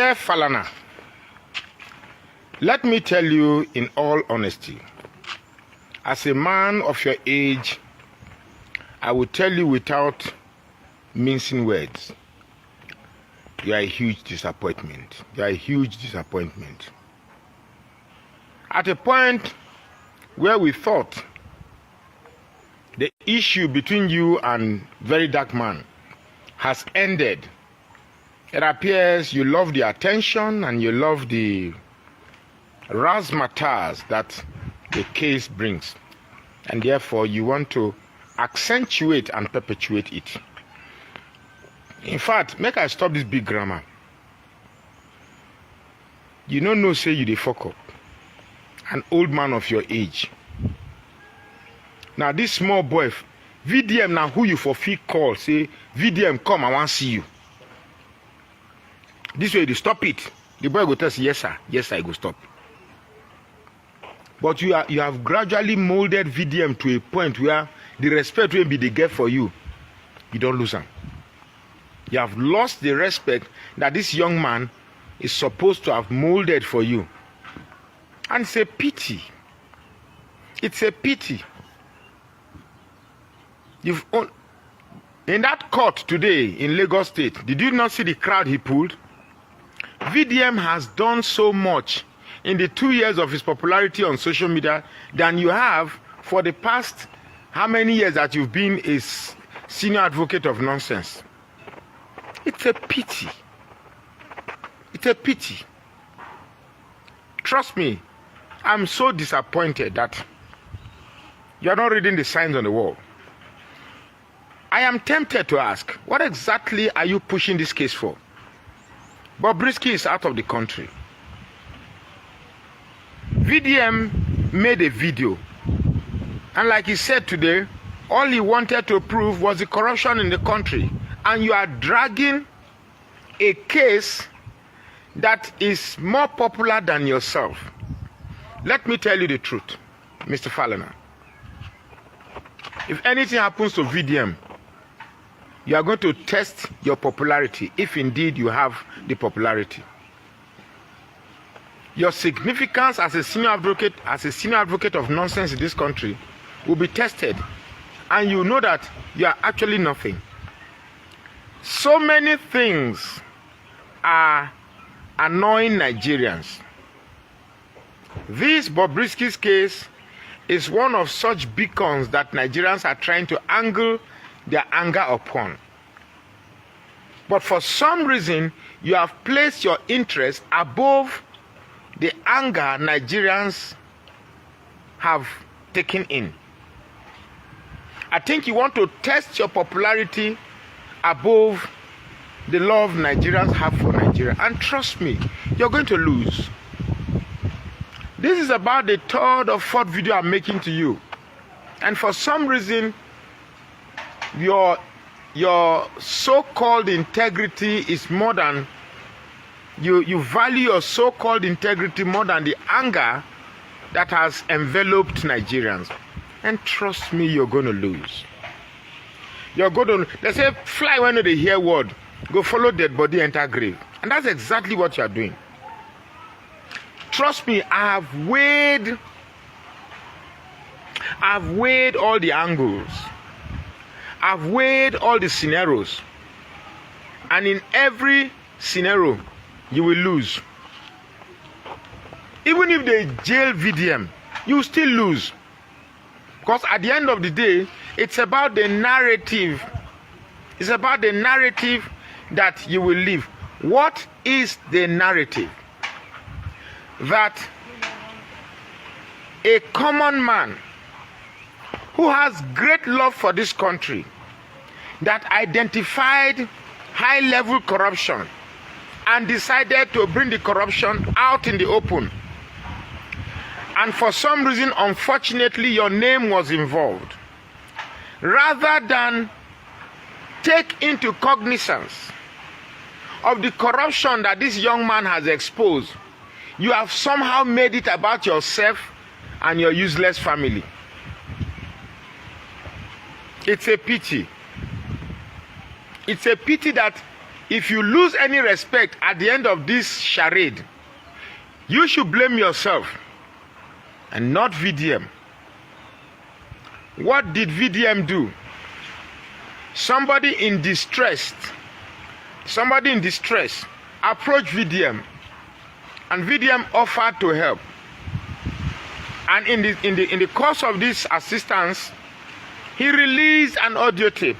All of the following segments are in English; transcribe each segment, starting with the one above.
Dear Falana, let me tell you in all honesty, as a man of your age, I will tell you without mincing words, you are a huge disappointment. You are a huge disappointment. At a point where we thought the issue between you and very dark man has ended, it appears you love the attention and you love the razzmatazz that the case brings, and therefore you want to accentuate and perpetuate it. In fact, make I stop this big grammar. You don't know, say you dey fuck up. An old man of your age. Now this small boy, VDM now who you for fee call, say, VDM come, I want to see you. This way they stop it. The boy go tell us, yes sir, yes sir, I go stop. But you have gradually molded VDM to a point where the respect will be the get for you. You don't lose him. You have lost the respect that this young man is supposed to have molded for you. And it's a pity. It's a pity. In that court today in Lagos State, did you not see the crowd he pulled? VDM has done so much in the 2 years of his popularity on social media than you have for the past how many years that you've been a senior advocate of nonsense. It's a pity. It's a pity. Trust me, I'm so disappointed that you are not reading the signs on the wall. I am tempted to ask, what exactly are you pushing this case for? Bobrisky is out of the country. VDM made a video, and like he said today, all he wanted to prove was the corruption in the country, and you are dragging a case that is more popular than yourself. Let me tell you the truth, Mr. Falana. If anything happens to VDM, you are going to test your popularity, if indeed you have the popularity. Your significance as a senior advocate of nonsense in this country will be tested, and you know that you are actually nothing. So many things are annoying Nigerians. This Bobrisky's case is one of such beacons that Nigerians are trying to angle their anger upon. But for some reason, you have placed your interest above the anger Nigerians have taken in. I think you want to test your popularity above the love Nigerians have for Nigeria. And trust me, you're going to lose. This is about the third or fourth video I'm making to you. And for some reason, your so-called integrity is more than, you value your so-called integrity more than the anger that has enveloped Nigerians. And trust me, you're going to lose. You're going to, they say, fly when they hear word, go follow dead body, enter grave. And that's exactly what you're doing. Trust me, I've weighed all the angles. I've weighed all the scenarios. And in every scenario, you will lose. Even if they jail VDM, you still lose. Because at the end of the day, it's about the narrative. It's about the narrative that you will live. What is the narrative? That a common man who has great love for this country, that identified high-level corruption and decided to bring the corruption out in the open, and for some reason, unfortunately, your name was involved, rather than take into cognizance of the corruption that this young man has exposed, you have somehow made it about yourself and your useless family. It's a pity. It's a pity that if you lose any respect at the end of this charade, you should blame yourself and not VDM. What did VDM do? Somebody in distress approached VDM, and VDM offered to help. And in the course of this assistance, he released an audio tape.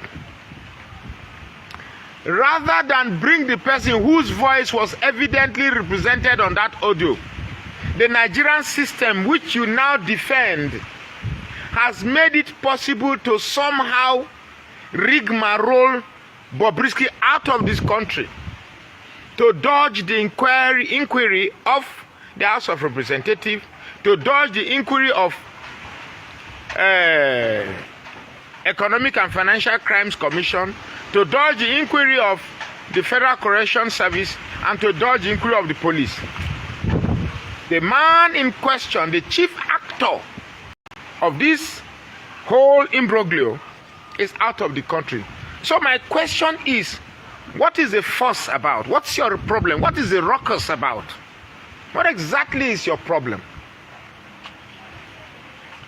Rather than bring the person whose voice was evidently represented on that audio, the Nigerian system, which you now defend, has made it possible to somehow rigmarole Bobrisky out of this country, to dodge the inquiry of the House of Representatives, to dodge the inquiry of Economic and Financial Crimes Commission, to dodge the inquiry of the Federal Corrections Service, and to dodge the inquiry of the police. The man in question, the chief actor of this whole imbroglio, is out of the country. So my question is, what is the fuss about? What's your problem? What is the ruckus about? What exactly is your problem?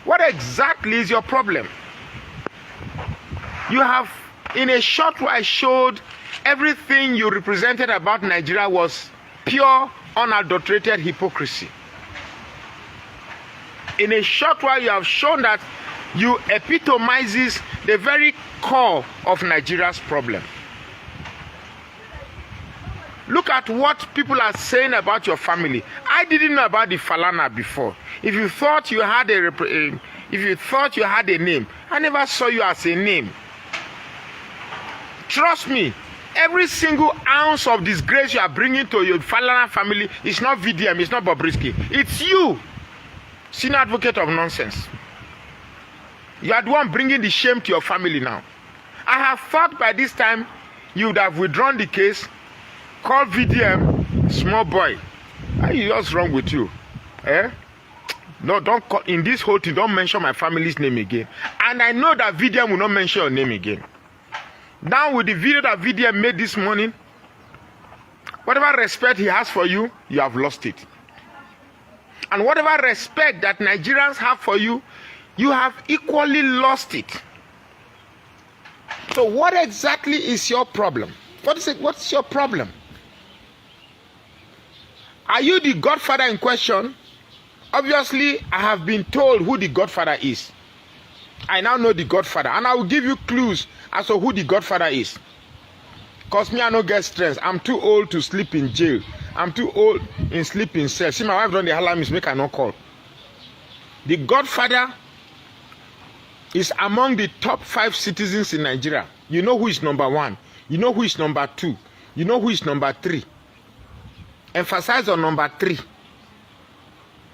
What exactly is your problem? You have, in a short while, showed everything you represented about Nigeria was pure, unadulterated hypocrisy. In a short while, you have shown that you epitomizes the very core of Nigeria's problem. Look at what people are saying about your family. I didn't know about the Falana before. If you thought you had a name, I never saw you as a name. Trust me, every single ounce of disgrace you are bringing to your Falana family is not VDM, it's not Bobrisky. It's you, senior advocate of nonsense. You are the one bringing the shame to your family now. I have thought by this time you would have withdrawn the case, called VDM, small boy. What's wrong with you? No, don't call, in this whole thing, don't mention my family's name again. And I know that VDM will not mention your name again. Now with the video that VDM made this morning, whatever respect he has for you, you have lost it. And whatever respect that Nigerians have for you, you have equally lost it. So what exactly is your problem? What's your problem? Are you the godfather in question? Obviously, I have been told who the godfather is. I now know the godfather, and I will give you clues as to who the godfather is. Because me, I no get strength. I'm too old to sleep in jail. I'm too old in sleeping cell. See, my wife done the alarm is make I no call. The godfather is among the top 5 citizens in Nigeria. You know who is number 1. You know who is number 2. You know who is number 3. Emphasize on number 3.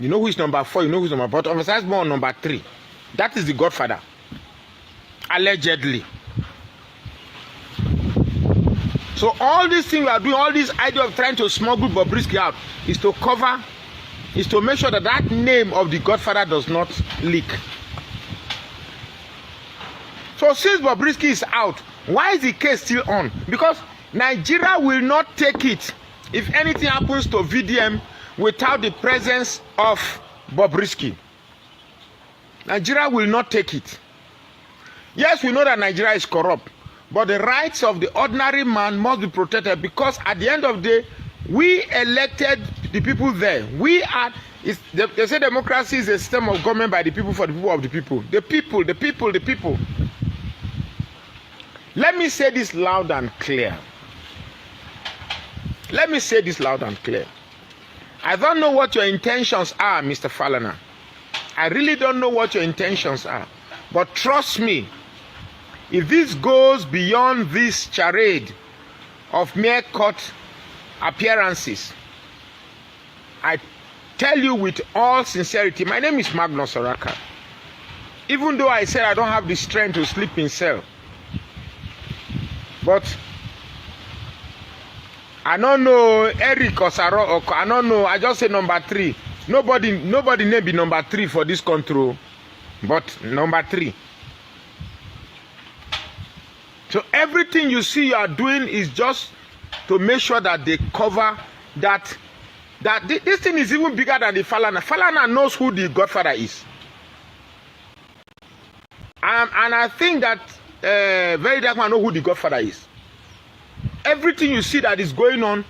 You know who is number 4. You know who is number 4. But emphasize more on number 3. That is the godfather. Allegedly. So all these things we are doing, all this idea of trying to smuggle Bobrisky out, is to cover, is to make sure that that name of the godfather does not leak. So since Bobrisky is out, why is the case still on? Because Nigeria will not take it if anything happens to VDM without the presence of Bobrisky. Nigeria will not take it. Yes, we know that Nigeria is corrupt, but the rights of the ordinary man must be protected, because at the end of the day, we elected the people there. We are, they say democracy is a system of government by the people, for the people, of the people. The people, the people, the people. Let me say this loud and clear. Let me say this loud and clear. I don't know what your intentions are, Mr. Falana. I really don't know what your intentions are. But trust me, if this goes beyond this charade of mere court appearances, I tell you with all sincerity, my name is Magnus Oraka. Even though I said I don't have the strength to sleep in cell, but I don't know Eric or Sarah, or I don't know, I just say number 3. Nobody name be number 3 for this control, but number 3. So everything you see you are doing is just to make sure that they cover that this thing is even bigger than the Falana. Falana knows who the godfather is. And I think that very dark man know who the godfather is. Everything you see that is going on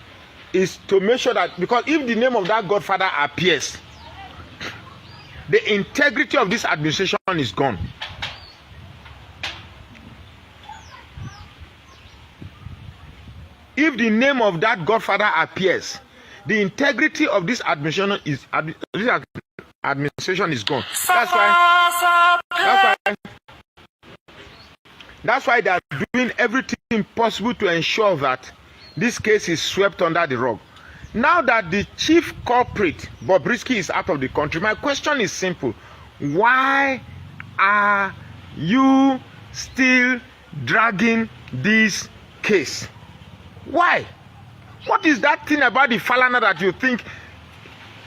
is to make sure that, because if the name of that godfather appears, the integrity of this administration is gone. If the name of that godfather appears, the integrity of this administration is gone. That's why they are doing everything possible to ensure that this case is swept under the rug. Now that the chief culprit, Bobrisky, is out of the country, my question is simple. Why are you still dragging this case? Why? What is that thing about the Falana that you think?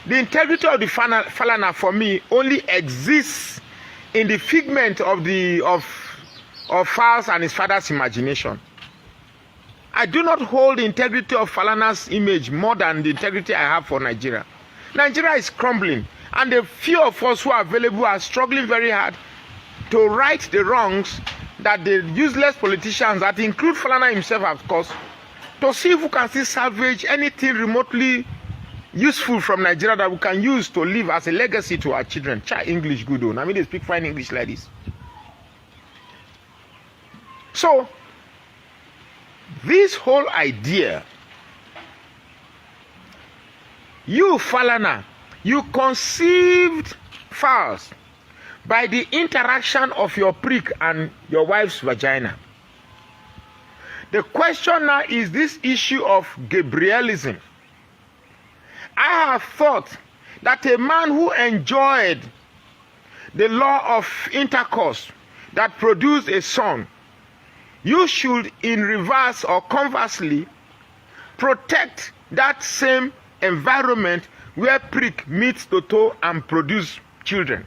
The integrity of the Falana for me only exists in the figment of Falz and his father's imagination. I do not hold the integrity of Falana's image more than the integrity I have for Nigeria. Nigeria is crumbling, and the few of us who are available are struggling very hard to right the wrongs that the useless politicians, that include Falana himself, of course, to see if we can still salvage anything remotely useful from Nigeria that we can use to live as a legacy to our children. Child English good on. I mean, they speak fine English like this. So, this whole idea, you Falana, you conceived Falz by the interaction of your prick and your wife's vagina. The question now is this issue of Gabrielism. I have thought that a man who enjoyed the law of intercourse that produced a son, you should, in reverse or conversely, protect that same environment where prick meets Toto and produce children.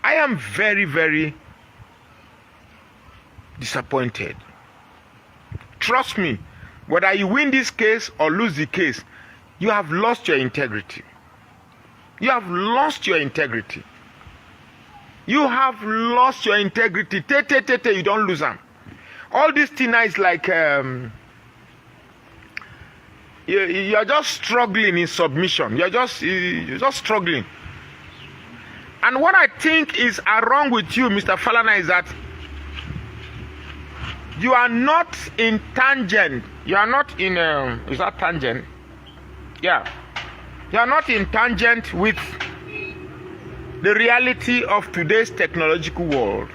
I am very, very disappointed. Trust me, whether you win this case or lose the case, you have lost your integrity. You have lost your integrity. You have lost your integrity. You don't lose them. All this thing is like you're just struggling in submission. You're just struggling. And what I think is wrong with you, Mr. Falana, is that you are not in tangent. You are not in is that tangent? Yeah. You are not in tangent with the reality of today's technological world.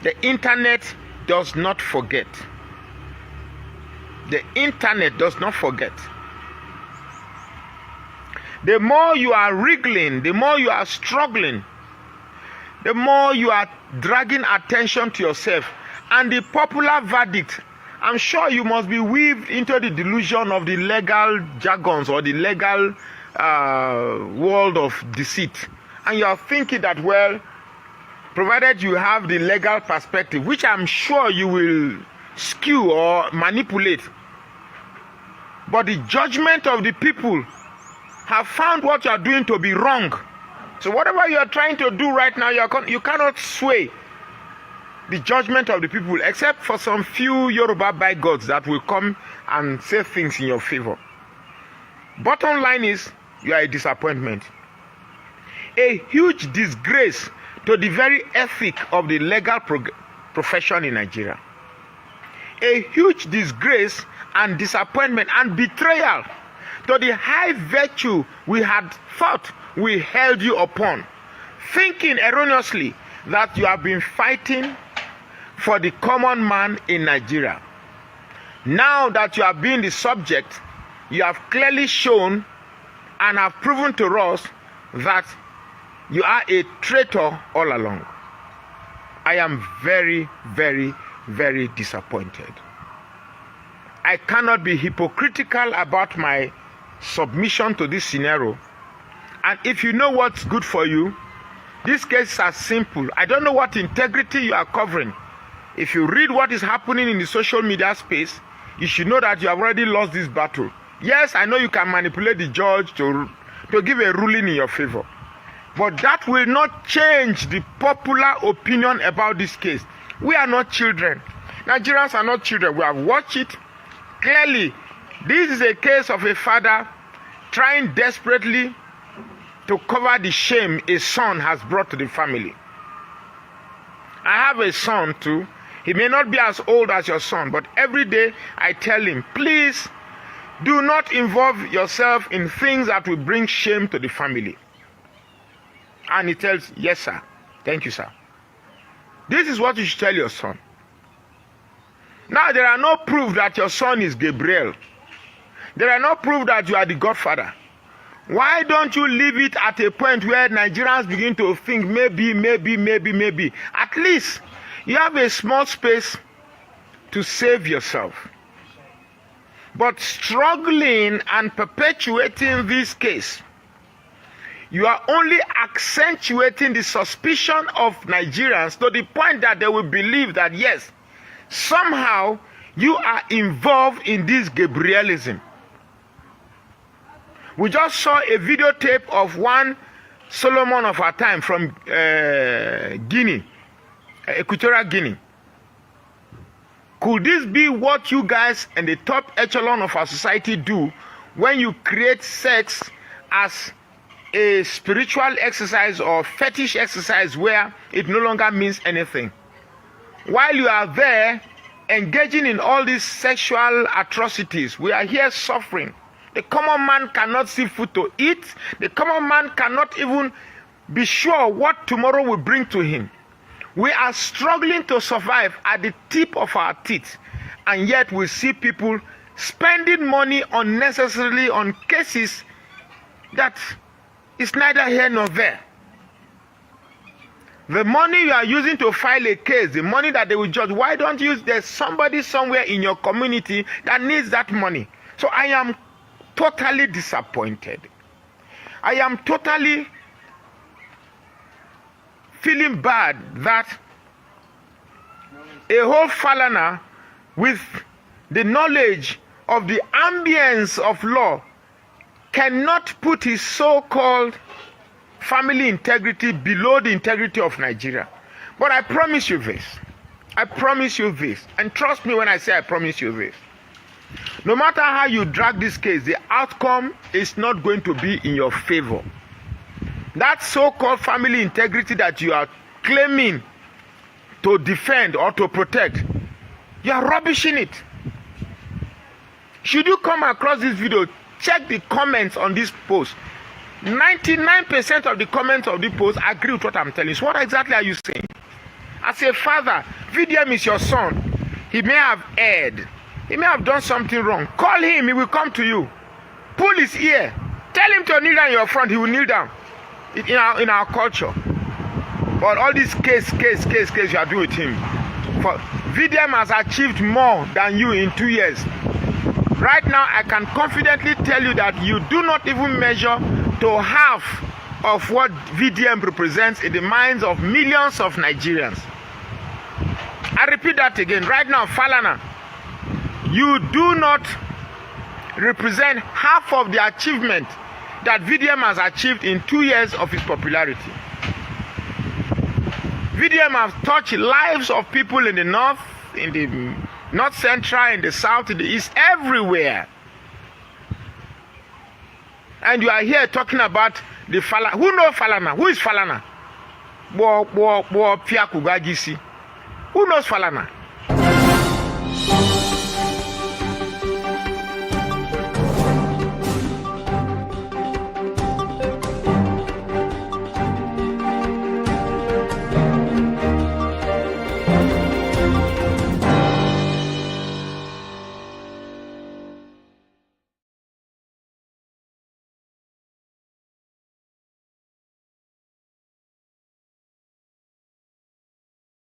The internet does not forget. The internet does not forget. The more you are wriggling, the more you are struggling, the more you are dragging attention to yourself. And the popular verdict, I'm sure you must be weaved into the delusion of the legal jargons or the legal world of deceit. And you are thinking that, well, provided you have the legal perspective, which I'm sure you will skew or manipulate, but the judgment of the people have found what you are doing to be wrong. So whatever you are trying to do right now, you cannot sway the judgment of the people, except for some few Yoruba bigots that will come and say things in your favor. Bottom line is, you are a disappointment. A huge disgrace to the very ethic of the legal profession in Nigeria. A huge disgrace and disappointment and betrayal to the high virtue we had thought we held you upon, thinking erroneously that you have been fighting for the common man in Nigeria. Now that you have been the subject, you have clearly shown and have proven to us that you are a traitor all along. I am very, very, very disappointed. I cannot be hypocritical about my submission to this scenario. And if you know what's good for you, this case is as simple. I don't know what integrity you are covering. if you read what is happening in the social media space, you should know that you have already lost this battle. Yes, I know you can manipulate the judge to give a ruling in your favor. But that will not change the popular opinion about this case. We are not children. Nigerians are not children. We have watched it. Clearly, this is a case of a father trying desperately to cover the shame a son has brought to the family. I have a son too. He may not be as old as your son, but every day I tell him, please do not involve yourself in things that will bring shame to the family. And he tells, yes, sir. Thank you, sir. This is what you should tell your son. Now, there are no proof that your son is Gabriel. There are no proof that you are the godfather. Why don't you leave it at a point where Nigerians begin to think maybe. At least you have a small space to save yourself. But struggling and perpetuating this case, you are only accentuating the suspicion of Nigerians to the point that they will believe that, yes, somehow you are involved in this Gabrielism. We just saw a videotape of one Solomon of our time from Guinea, Equatorial Guinea. Could this be what you guys and the top echelon of our society do when you create sex as a spiritual exercise or fetish exercise where it no longer means anything? While you are there engaging in all these sexual atrocities, we are here suffering. The common man cannot see food to eat. The common man cannot even be sure what tomorrow will bring to him. We are struggling to survive at the tip of our teeth, and yet we see people spending money unnecessarily on cases that is neither here nor there. The money you are using to file a case, the money that they will judge, why don't you use, there's somebody somewhere in your community that needs that money. So I am totally disappointed. I am totally feeling bad that a whole Falana with the knowledge of the ambience of law cannot put his so-called family integrity below the integrity of Nigeria. But I promise you this. I promise you this. And trust me when I say I promise you this. No matter how you drag this case, the outcome is not going to be in your favor. That so-called family integrity that you are claiming to defend or to protect, you are rubbishing it. Should you come across this video, check the comments on this post. 99% of the comments of the post agree with what I'm telling you. So what exactly are you saying? As a father, VDM is your son. He may have erred. He may have done something wrong. Call him, he will come to you. Pull his ear. Tell him to kneel down in your front, he will kneel down. In our culture. But all this case you are doing with him. For VDM has achieved more than you in 2 years. Right now, I can confidently tell you that you do not even measure to half of what VDM represents in the minds of millions of Nigerians. I repeat that again. Right now, Falana, you do not represent half of the achievement that VDM has achieved in 2 years of its popularity. VDM has touched lives of people in the north, in the north central, in the south, in the east, everywhere. And you are here talking about the Falana. Who knows Falana? Who is Falana? Who knows Falana?